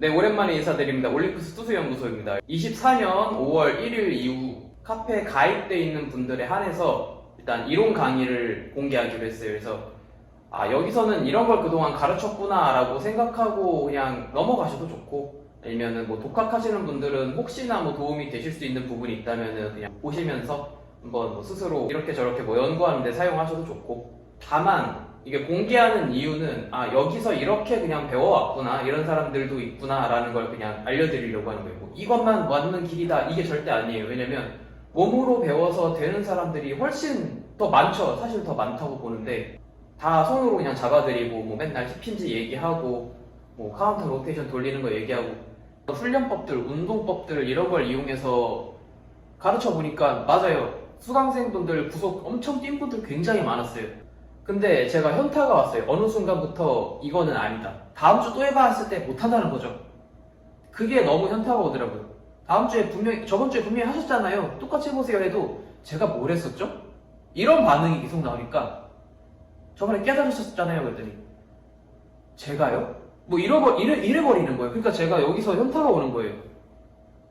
네, 오랜만에 인사드립니다. 올림푸스 투수연구소입니다. 24년 5월 1일 이후 카페에 가입돼 있는 분들에 한해서 일단 이론 강의를 공개하기로 했어요. 그래서 여기서는 이런 걸 그동안 가르쳤구나 라고 생각하고 그냥 넘어가셔도 좋고, 아니면은 뭐 독학하시는 분들은 혹시나 뭐 도움이 되실 수 있는 부분이 있다면은 그냥 보시면서 한번 뭐 스스로 이렇게 저렇게 뭐 연구하는데 사용하셔도 좋고, 다만 이게 공개하는 이유는 여기서 이렇게 그냥 배워왔구나, 이런 사람들도 있구나 라는 걸 그냥 알려드리려고 하는 거예요. 뭐 이것만 맞는 길이다, 이게 절대 아니에요. 왜냐면 몸으로 배워서 되는 사람들이 훨씬 더 많죠. 사실 더 많다고 보는데, 다 손으로 그냥 잡아드리고 뭐 맨날 힙힌지 얘기하고 뭐 카운터 로테이션 돌리는 거 얘기하고 훈련법들, 운동법들 이런 걸 이용해서 가르쳐 보니까 맞아요. 수강생분들 구속 엄청 뛴 분들 굉장히 많았어요. 근데 제가 현타가 왔어요. 어느 순간부터 이거는 아니다. 다음 주 또 해봐 했을 때 못한다는 거죠. 그게 너무 현타가 오더라고요. 저번 주에 분명히 하셨잖아요. 똑같이 해보세요 해도 제가 뭘 했었죠? 이런 반응이 계속 나오니까 저번에 깨달으셨잖아요 그랬더니 제가요? 뭐 이래버리는 거예요. 그러니까 제가 여기서 현타가 오는 거예요.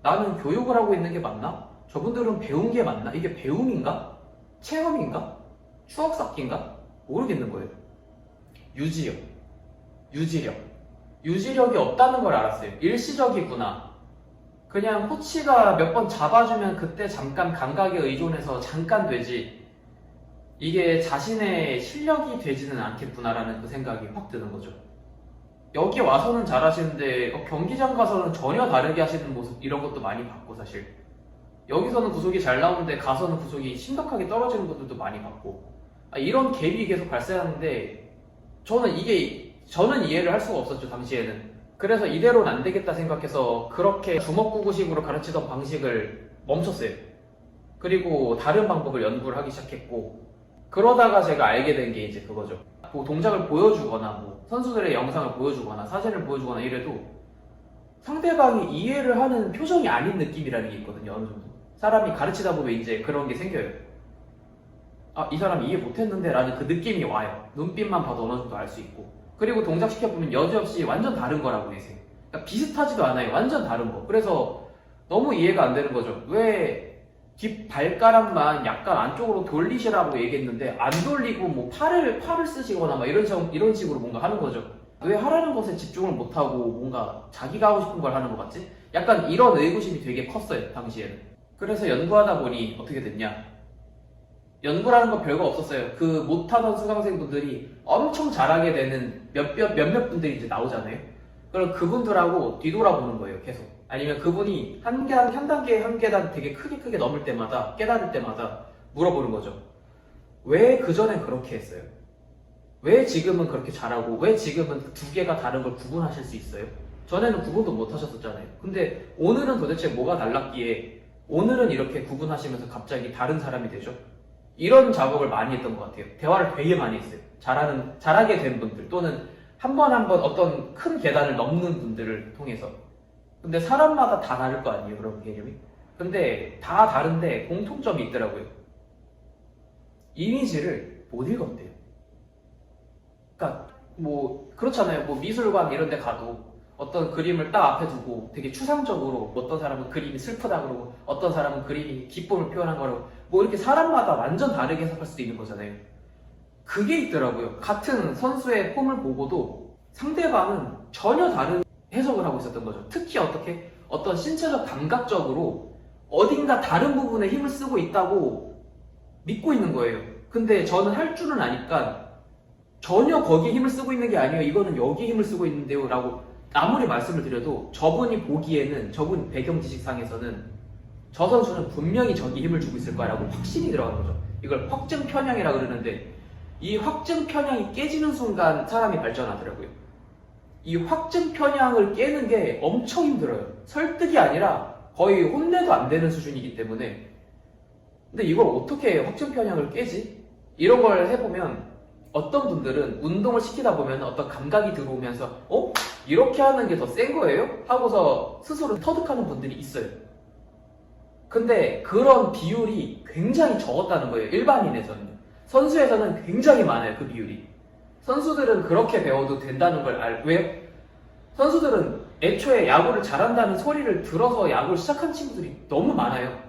나는 교육을 하고 있는 게 맞나? 저분들은 배운 게 맞나? 이게 배움인가? 체험인가? 추억 쌓기인가? 모르겠는 거예요. 유지력. 유지력이 없다는 걸 알았어요. 일시적이구나. 그냥 코치가 몇 번 잡아주면 그때 잠깐 감각에 의존해서 잠깐 되지, 이게 자신의 실력이 되지는 않겠구나라는 그 생각이 확 드는 거죠. 여기 와서는 잘하시는데 경기장 가서는 전혀 다르게 하시는 모습, 이런 것도 많이 봤고, 사실 여기서는 구속이 잘 나오는데 가서는 구속이 심각하게 떨어지는 것들도 많이 봤고, 이런 갭이 계속 발생하는데 저는 이해를 할 수가 없었죠, 당시에는. 그래서 이대로는 안 되겠다 생각해서 그렇게 주먹구구식으로 가르치던 방식을 멈췄어요. 그리고 다른 방법을 연구를 하기 시작했고, 그러다가 제가 알게 된 게 이제 그거죠. 뭐 동작을 보여주거나 뭐 선수들의 영상을 보여주거나 사진을 보여주거나 이래도 상대방이 이해를 하는 표정이 아닌 느낌이라는 게 있거든요. 어느 정도 사람이 가르치다 보면 이제 그런 게 생겨요. 이 사람이 이해 못했는데 라는 그 느낌이 와요. 눈빛만 봐도 어느 정도 알 수 있고, 그리고 동작 시켜보면 여지없이 완전 다른 거라고 계세요. 그러니까 비슷하지도 않아요. 완전 다른 거. 그래서 너무 이해가 안 되는 거죠. 왜 뒷발가락만 약간 안쪽으로 돌리시라고 얘기했는데 안 돌리고 뭐 팔을 쓰시거나 막 이런 식으로 뭔가 하는 거죠. 왜 하라는 것에 집중을 못하고 뭔가 자기가 하고 싶은 걸 하는 것 같지? 약간 이런 의구심이 되게 컸어요, 당시에는. 그래서 연구하다 보니 어떻게 됐냐? 연구라는 건 별거 없었어요. 그 못하던 수강생분들이 엄청 잘하게 되는 몇몇 분들이 이제 나오잖아요. 그럼 그분들하고 뒤돌아보는 거예요, 계속. 아니면 그분이 한 단계 한 계단 되게 크게 넘을 때마다, 깨달을 때마다 물어보는 거죠. 왜 그전엔 그렇게 했어요? 왜 지금은 그렇게 잘하고, 왜 지금은 두 개가 다른 걸 구분하실 수 있어요? 전에는 구분도 못 하셨었잖아요. 근데 오늘은 도대체 뭐가 달랐기에 오늘은 이렇게 구분하시면서 갑자기 다른 사람이 되죠? 이런 작업을 많이 했던 것 같아요. 대화를 되게 많이 했어요. 잘하게 된 분들, 또는 한 번 어떤 큰 계단을 넘는 분들을 통해서. 근데 사람마다 다 다를 거 아니에요, 그런 개념이? 근데 다 다른데 공통점이 있더라고요. 이미지를 못 읽었대요. 그러니까 뭐 그렇잖아요. 뭐 미술관 이런 데 가도 어떤 그림을 딱 앞에 두고 되게 추상적으로, 어떤 사람은 그림이 슬프다 그러고 어떤 사람은 그림이 기쁨을 표현한 거라고, 뭐 이렇게 사람마다 완전 다르게 해석할 수도 있는 거잖아요. 그게 있더라고요. 같은 선수의 폼을 보고도 상대방은 전혀 다른 해석을 하고 있었던 거죠. 특히 어떤 신체적 감각적으로 어딘가 다른 부분에 힘을 쓰고 있다고 믿고 있는 거예요. 근데 저는 할 줄은 아니까 전혀 거기에 힘을 쓰고 있는 게 아니에요, 이거는 여기에 힘을 쓰고 있는데요 라고 아무리 말씀을 드려도, 저분이 보기에는, 저분 배경 지식상에서는 저 선수는 분명히 저기 힘을 주고 있을 거라고 확신이 들어가는 거죠. 이걸 확증 편향이라 그러는데, 이 확증 편향이 깨지는 순간 사람이 발전하더라고요. 이 확증 편향을 깨는 게 엄청 힘들어요. 설득이 아니라 거의 혼내도 안 되는 수준이기 때문에. 근데 이걸 어떻게 확증 편향을 깨지? 이런 걸 해보면 어떤 분들은 운동을 시키다 보면 어떤 감각이 들어오면서 이렇게 하는 게 더 센 거예요? 하고서 스스로 터득하는 분들이 있어요. 근데 그런 비율이 굉장히 적었다는 거예요, 일반인에서는. 선수에서는 굉장히 많아요, 그 비율이. 선수들은 그렇게 배워도 된다는 걸 왜요? 선수들은 애초에 야구를 잘한다는 소리를 들어서 야구를 시작한 친구들이 너무 많아요.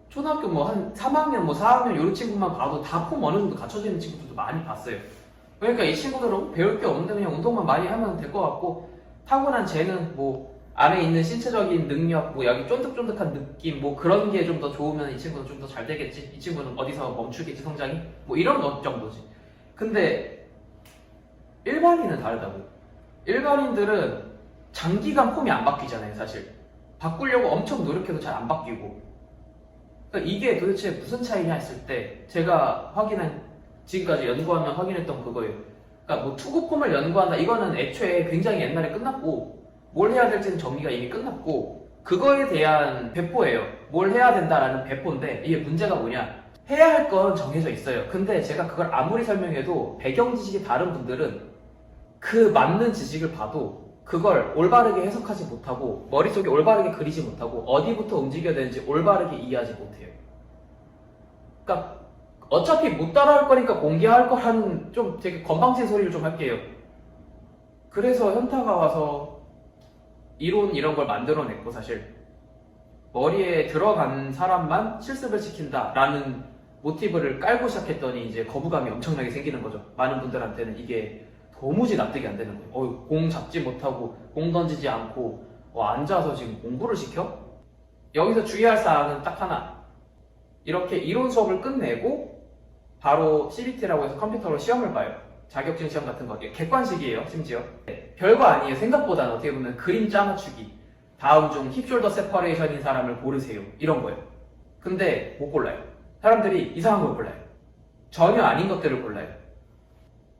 초등학교 뭐 한 3학년, 뭐 4학년 이런 친구만 봐도 다 폼 어느 정도 갖춰져 있는 친구들도 많이 봤어요. 그러니까 이 친구들은 배울 게 없는데 그냥 운동만 많이 하면 될 것 같고, 타고난 재능, 뭐 안에 있는 신체적인 능력, 뭐 여기 쫀득쫀득한 느낌, 뭐 그런 게 좀 더 좋으면 이 친구는 좀 더 잘 되겠지, 이 친구는 어디서 멈추겠지 성장이, 뭐 이런 것 정도지. 근데 일반인은 다르다고. 일반인들은 장기간 폼이 안 바뀌잖아요. 사실 바꾸려고 엄청 노력해도 잘 안 바뀌고. 그러니까 이게 도대체 무슨 차이냐 했을 때 제가 확인한, 지금까지 연구하면 확인했던 그거예요. 그러니까 뭐 투구 폼을 연구한다, 이거는 애초에 굉장히 옛날에 끝났고, 뭘 해야 될지는 정리가 이미 끝났고, 그거에 대한 배포예요. 뭘 해야 된다라는 배포인데, 이게 문제가 뭐냐, 해야 할 건 정해져 있어요. 근데 제가 그걸 아무리 설명해도 배경 지식이 다른 분들은 그 맞는 지식을 봐도 그걸 올바르게 해석하지 못하고, 머릿속에 올바르게 그리지 못하고, 어디부터 움직여야 되는지 올바르게 이해하지 못해요. 그러니까 어차피 못 따라할 거니까 공개할 거라는 좀 되게 건방진 소리를 좀 할게요. 그래서 현타가 와서 이론 이런 걸 만들어냈고, 사실 머리에 들어간 사람만 실습을 시킨다라는 모티브를 깔고 시작했더니 이제 거부감이 엄청나게 생기는 거죠. 많은 분들한테는 이게 도무지 납득이 안 되는 거예요. 공 잡지 못하고 공 던지지 않고 앉아서 지금 공부를 시켜? 여기서 주의할 사항은 딱 하나. 이렇게 이론 수업을 끝내고 바로 CBT라고 해서 컴퓨터로 시험을 봐요. 자격증 시험 같은 거. 객관식이에요, 심지어. 별거 아니에요. 생각보다는 어떻게 보면 그림 짜맞추기. 다음 중 힙숄더 세퍼레이션인 사람을 고르세요. 이런 거예요. 근데 못 골라요. 사람들이 이상한 걸 골라요. 전혀 아닌 것들을 골라요.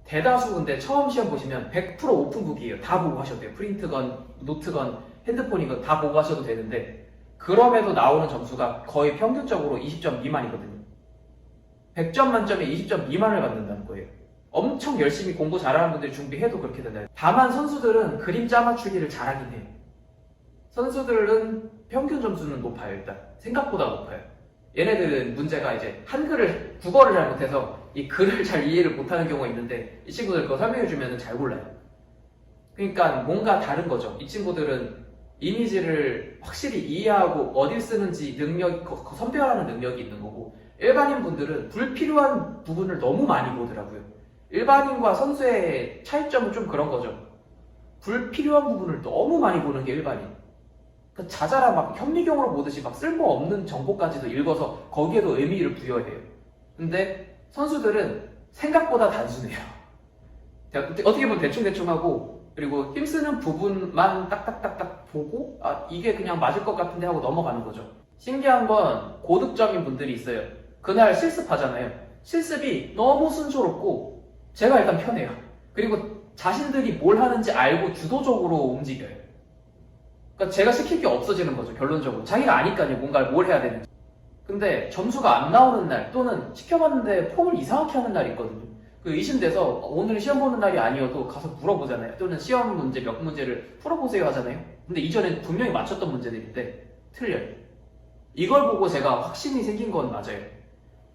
대다수 근데 처음 시험 보시면 100% 오픈북이에요. 다 보고 하셔도 돼요. 프린트건, 노트건, 핸드폰이건 다 보고 하셔도 되는데, 그럼에도 나오는 점수가 거의 평균적으로 20점 미만이거든요. 100점 만점에 20점 미만을 받는다는 거예요. 엄청 열심히 공부 잘하는 분들이 준비해도 그렇게 된다. 다만 선수들은 그림 짜맞추기를 잘하긴 해요. 선수들은 평균 점수는 높아요. 일단 생각보다 높아요. 얘네들은 문제가 이제 한글을, 국어를 잘못해서 이 글을 잘 이해를 못하는 경우가 있는데, 이 친구들 그거 설명해주면 잘 골라요. 그러니까 뭔가 다른 거죠. 이 친구들은 이미지를 확실히 이해하고 어딜 쓰는지 능력이, 선별하는 능력이 있는 거고, 일반인 분들은 불필요한 부분을 너무 많이 보더라고요. 일반인과 선수의 차이점은 좀 그런 거죠. 불필요한 부분을 너무 많이 보는 게 일반인. 자잘한 막 현미경으로 보듯이 막 쓸모없는 정보까지도 읽어서 거기에도 의미를 부여해요. 근데 선수들은 생각보다 단순해요. 어떻게 보면 대충대충 하고, 그리고 힘쓰는 부분만 딱딱딱딱 보고 이게 그냥 맞을 것 같은데 하고 넘어가는 거죠. 신기한 건 고득점인 분들이 있어요. 그날 실습하잖아요. 실습이 너무 순조롭고 제가 일단 편해요. 그리고 자신들이 뭘 하는지 알고 주도적으로 움직여요. 그러니까 제가 시킬 게 없어지는 거죠. 결론적으로 자기가 아니까요, 뭔가를 뭘 해야 되는지. 근데 점수가 안 나오는 날, 또는 시켜봤는데 폼을 이상하게 하는 날이 있거든요. 그 의심돼서 오늘은 시험 보는 날이 아니어도 가서 물어보잖아요. 또는 시험 문제 몇 문제를 풀어보세요 하잖아요. 근데 이전엔 분명히 맞췄던 문제들인데 틀려요. 이걸 보고 제가 확신이 생긴 건 맞아요.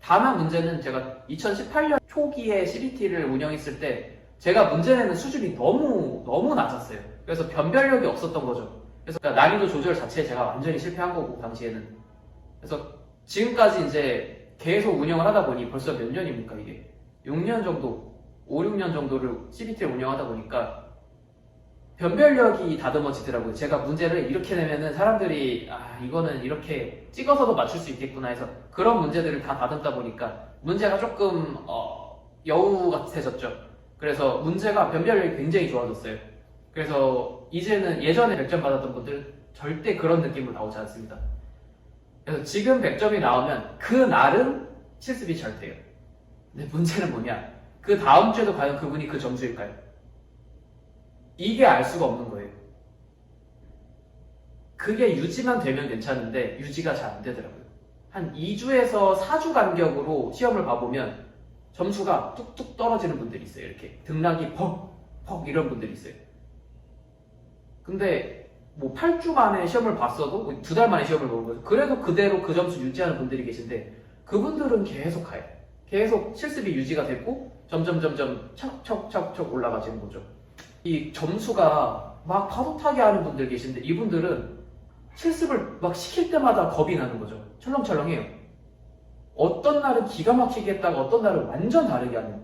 다만 문제는 제가 2018년 초기에 CBT를 운영했을 때 제가 문제 내는 수준이 너무 낮았어요. 그래서 변별력이 없었던 거죠. 그래서 난이도 조절 자체에 제가 완전히 실패한 거고, 당시에는. 그래서 지금까지 이제 계속 운영을 하다 보니 벌써 몇 년입니까 이게? 6년 정도, 5, 6년 정도를 CBT를 운영하다 보니까 변별력이 다듬어지더라고요. 제가 문제를 이렇게 내면은 사람들이 이거는 이렇게 찍어서도 맞출 수 있겠구나 해서 그런 문제들을 다 다듬다 보니까 문제가 조금 여우 같아졌죠. 그래서 문제가 변별력이 굉장히 좋아졌어요. 그래서 이제는 예전에 100점 받았던 분들 절대 그런 느낌으로 나오지 않습니다. 그래서 지금 100점이 나오면 그 날은 실습이 잘 돼요. 근데 문제는 뭐냐, 그 다음 주에도 과연 그분이 그 점수일까요? 이게 알 수가 없는 거예요. 그게 유지만 되면 괜찮은데 유지가 잘 안 되더라고요. 한 2주에서 4주 간격으로 시험을 봐보면 점수가 뚝뚝 떨어지는 분들이 있어요. 이렇게 등락이 퍽퍽 이런 분들이 있어요. 근데 뭐 8주 만에 시험을 봤어도 2달 만에 시험을 보는 거죠. 그래도 그대로 그 점수 유지하는 분들이 계신데, 그분들은 계속 가요. 계속 실습이 유지가 됐고 점점 척척척척 올라가지는 거죠. 이 점수가 막 파도 타게 하는 분들 계신데 이분들은 실습을 막 시킬 때마다 겁이 나는 거죠. 철렁철렁해요. 어떤 날은 기가 막히게 했다가 어떤 날은 완전 다르게 하는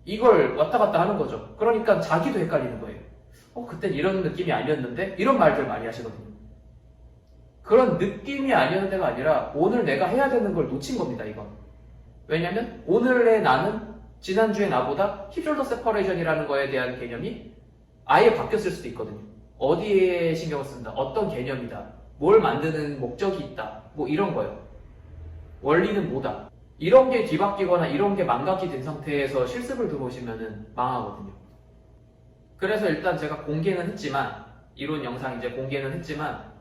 이걸 왔다 갔다 하는 거죠. 그러니까 자기도 헷갈리는 거예요. 그땐 이런 느낌이 아니었는데? 이런 말들 많이 하시거든요. 그런 느낌이 아니었는데가 아니라 오늘 내가 해야 되는 걸 놓친 겁니다, 이건. 왜냐면 오늘의 나는 지난주의 나보다 힙숄더 세퍼레이션이라는 거에 대한 개념이 아예 바뀌었을 수도 있거든요. 어디에 신경을 쓴다, 어떤 개념이다, 뭘 만드는 목적이 있다, 뭐 이런 거요. 원리는 뭐다. 이런 게 뒤바뀌거나 이런 게 망각이 된 상태에서 실습을 들어오시면은 망하거든요. 그래서 일단 제가 공개는 했지만, 이론 영상 이제 공개는 했지만,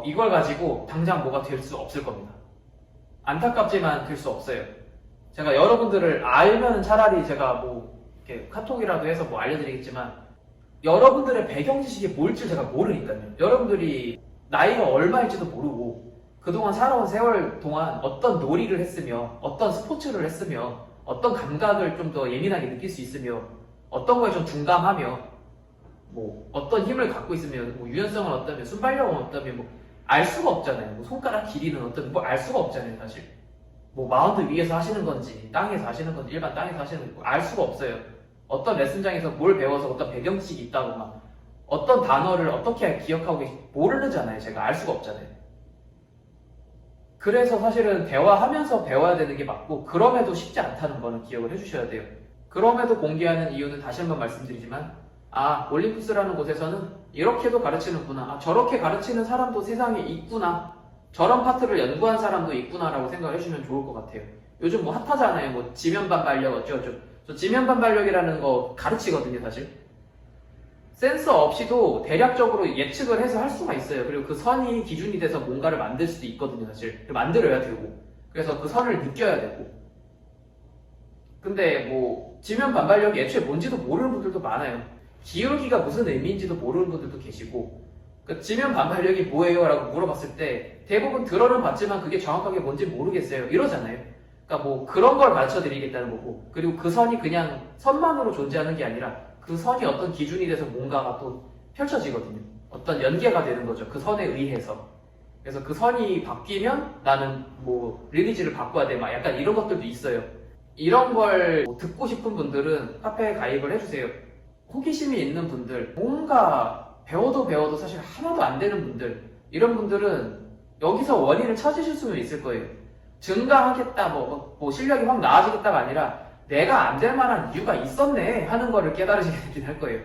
이걸 가지고 당장 뭐가 될 수 없을 겁니다. 안타깝지만 될 수 없어요. 제가 여러분들을 알면 차라리 제가 뭐, 이렇게 카톡이라도 해서 뭐 알려드리겠지만, 여러분들의 배경 지식이 뭘지 제가 모르니까요. 여러분들이 나이가 얼마일지도 모르고, 그동안 살아온 세월 동안 어떤 놀이를 했으며, 어떤 스포츠를 했으며, 어떤 감각을 좀 더 예민하게 느낄 수 있으며, 어떤 거에 좀 둔감하며, 뭐 어떤 힘을 갖고 있으면, 뭐 유연성은 어떠며, 순발력은 어떠며, 뭐 알 수가 없잖아요. 뭐 손가락 길이는 어떠며, 뭐 알 수가 없잖아요, 사실. 뭐 마운드 위에서 하시는 건지, 땅에서 하시는 건지, 일반 땅에서 하시는 건지, 알 수가 없어요. 어떤 레슨장에서 뭘 배워서 어떤 배경 지식이 있다고 막 어떤 단어를 어떻게 기억하고 계신지 모르잖아요. 제가 알 수가 없잖아요. 그래서 사실은 대화하면서 배워야 되는 게 맞고, 그럼에도 쉽지 않다는 거는 기억을 해주셔야 돼요. 그럼에도 공개하는 이유는 다시 한번 말씀드리지만, 올림푸스라는 곳에서는 이렇게도 가르치는구나, 저렇게 가르치는 사람도 세상에 있구나, 저런 파트를 연구한 사람도 있구나라고 생각을 해주시면 좋을 것 같아요. 요즘 뭐 핫하잖아요. 뭐 지면반발력 어쩌고저쩌고. 저 지면반발력이라는 거 가르치거든요, 사실. 센서 없이도 대략적으로 예측을 해서 할 수가 있어요. 그리고 그 선이 기준이 돼서 뭔가를 만들 수도 있거든요, 사실. 만들어야 되고. 그래서 그 선을 느껴야 되고. 근데 뭐 지면 반발력이 애초에 뭔지도 모르는 분들도 많아요. 기울기가 무슨 의미인지도 모르는 분들도 계시고, 그 지면 반발력이 뭐예요? 라고 물어봤을 때 대부분 들어는 봤지만 그게 정확하게 뭔지 모르겠어요, 이러잖아요. 그러니까 뭐 그런 걸 가르쳐 드리겠다는 거고, 그리고 그 선이 그냥 선만으로 존재하는 게 아니라 그 선이 어떤 기준이 돼서 뭔가가 또 펼쳐지거든요. 어떤 연계가 되는 거죠, 그 선에 의해서. 그래서 그 선이 바뀌면 나는 뭐 리니지를 바꿔야 돼, 막 약간 이런 것들도 있어요. 이런 걸 듣고 싶은 분들은 카페에 가입을 해주세요. 호기심이 있는 분들, 뭔가 배워도 사실 하나도 안 되는 분들, 이런 분들은 여기서 원인을 찾으실 수는 있을 거예요. 증가하겠다, 뭐 실력이 확 나아지겠다가 아니라 내가 안 될 만한 이유가 있었네 하는 거를 깨달으시게 되긴 할 거예요.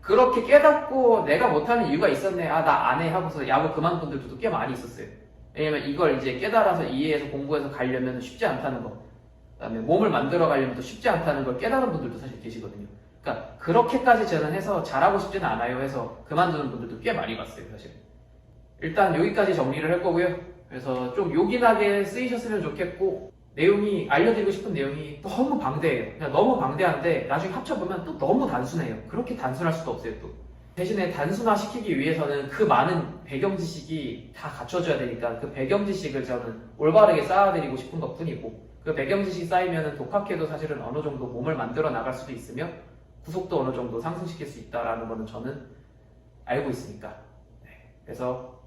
그렇게 깨닫고 내가 못하는 이유가 있었네, 나 안 해 하고서 야구 그만 분들도 꽤 많이 있었어요. 왜냐면 이걸 이제 깨달아서 이해해서 공부해서 가려면 쉽지 않다는 거, 그 다음에 몸을 만들어 가려면 또 쉽지 않다는 걸 깨달은 분들도 사실 계시거든요. 그러니까 그렇게까지 저는 해서 잘하고 싶지는 않아요 해서 그만두는 분들도 꽤 많이 봤어요, 사실. 일단 여기까지 정리를 할 거고요. 그래서 좀 요긴하게 쓰이셨으면 좋겠고, 내용이, 알려드리고 싶은 내용이 너무 방대해요. 그냥 너무 방대한데 나중에 합쳐보면 또 너무 단순해요. 그렇게 단순할 수도 없어요, 또. 대신에 단순화시키기 위해서는 그 많은 배경 지식이 다 갖춰져야 되니까 그 배경 지식을 저는 올바르게 쌓아드리고 싶은 것 뿐이고, 그 배경 지식이 쌓이면 독학해도 사실은 어느 정도 몸을 만들어 나갈 수도 있으며 구속도 어느 정도 상승시킬 수 있다는 거는 저는 알고 있으니까. 그래서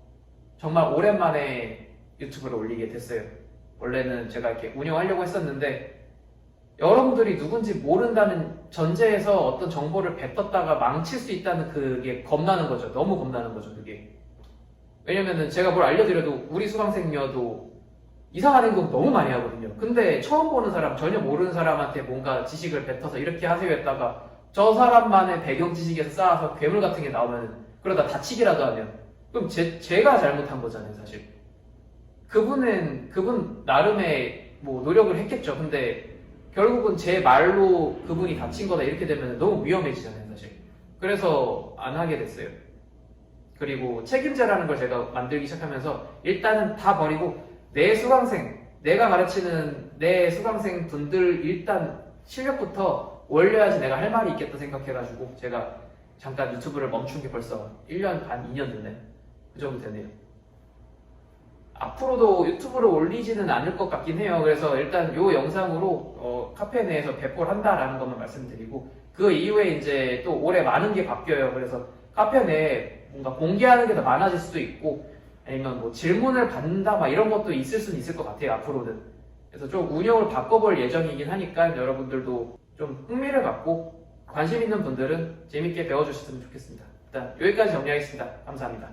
정말 오랜만에 유튜브를 올리게 됐어요. 원래는 제가 이렇게 운영하려고 했었는데 여러분들이 누군지 모른다는 전제에서 어떤 정보를 뱉었다가 망칠 수 있다는 그게 겁나는 거죠. 너무 겁나는 거죠, 그게. 왜냐면은 제가 뭘 알려드려도 우리 수강생이어도 이상한 행동 너무 많이 하거든요. 근데 처음 보는 사람, 전혀 모르는 사람한테 뭔가 지식을 뱉어서 이렇게 하세요 했다가 저 사람만의 배경 지식에서 쌓아서 괴물 같은 게 나오면, 그러다 다치기라도 하면, 그럼 제가 잘못한 거잖아요, 사실. 그분 나름의 뭐 노력을 했겠죠. 근데 결국은 제 말로 그분이 다친 거다 이렇게 되면 너무 위험해지잖아요, 사실. 그래서 안 하게 됐어요. 그리고 책임제라는 걸 제가 만들기 시작하면서 일단은 다 버리고 내가 가르치는 내 수강생 분들 일단 실력부터 올려야지 내가 할 말이 있겠다 생각해가지고 제가 잠깐 유튜브를 멈춘 게 벌써 1년 반, 2년 됐네. 그 정도 되네요. 앞으로도 유튜브를 올리지는 않을 것 같긴 해요. 그래서 일단 이 영상으로 카페 내에서 배포를 한다라는 것만 말씀드리고, 그 이후에 이제 또 올해 많은 게 바뀌어요. 그래서 카페 내에 뭔가 공개하는 게 더 많아질 수도 있고, 아니면 뭐 질문을 받는다 막 이런 것도 있을 수는 있을 것 같아요, 앞으로는. 그래서 좀 운영을 바꿔볼 예정이긴 하니까 여러분들도 좀 흥미를 갖고 관심 있는 분들은 재밌게 배워주셨으면 좋겠습니다. 일단 여기까지 정리하겠습니다. 감사합니다.